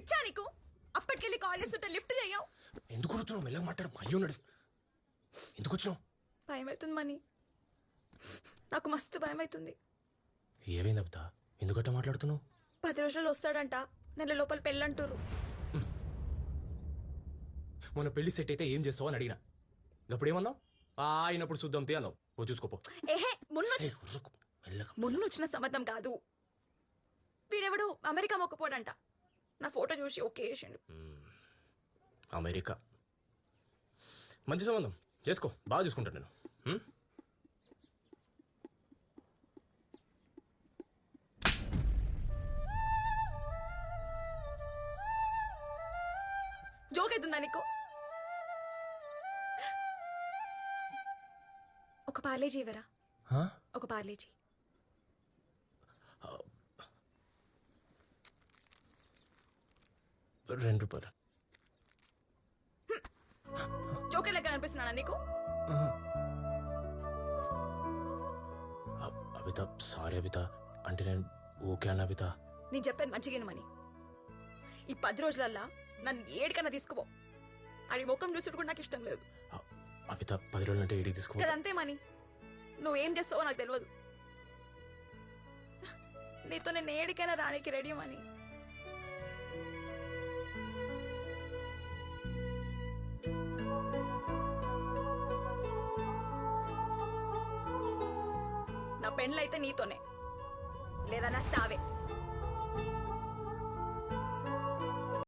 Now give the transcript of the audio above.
పిచ్చా నీకు? అప్పటికెళ్ళి కాల్ చేస్తుంటే లిఫ్ట్ చేయవు. ఎందుకు కుడుతున్నావు? మెల్లగా మాట్లాడు. మా అయ్యో నడు. ఎందుకు వచ్చినావు? భయం అవుతుంది మనీ, నాకు మస్తు భయం అవుతుంది. ఏమైంది అబిత? ఎందుకట్లా మాట్లాడుతున్నావు? 10 రోజుల్లో వస్తాడంట, నెల లోపల పెళ్ళంటారు. మొన్న పెళ్లి సెట్ అయితే ఏం చేస్తావు అని అడిగినా. అప్పుడు ఏమన్నావు? అయినప్పుడు చూద్దాం తే అన్నావు. ఓ చూసుకోపో. ఏహే, మొన్న వచ్చిన సంబంధం కాదు. వీడెవడు అమెరికా మొక్కపోడంట. నా ఫోటో చూసి ఓకే చేసిండు. అమెరికా మంచి సంబంధం, చేసుకో. బాగా చూసుకుంటాను నేను. జోక్ అవుతుందా నీకు? ఒక పార్లేజీ ఇవ్వరా? ఒక పార్లేజీ. ₹2. జోకే లెక్క అనిపిస్తున్నానా నీకు? అబిత సారీ అబిత. అంటే నేను ఓకే అన్న అబిత. నేను చెప్పేది మంచిగానమని. ఈ 10 రోజులల్లా నన్ను ఏడికన్నా తీసుకుపో. అది ముఖం చూసుడు కూడా నాకు ఇష్టం లేదు. అబిత 10 రోజులు అంటే ఏడికి తీసుకో. కదంతే మని. నువ్వేం చేస్తావో నాకు తెలియదు. నీతో నేను ఏడికైనా రానికి రెడీ మని. నా పెండ్లైతే నీతోనే, లేదా నా సావే.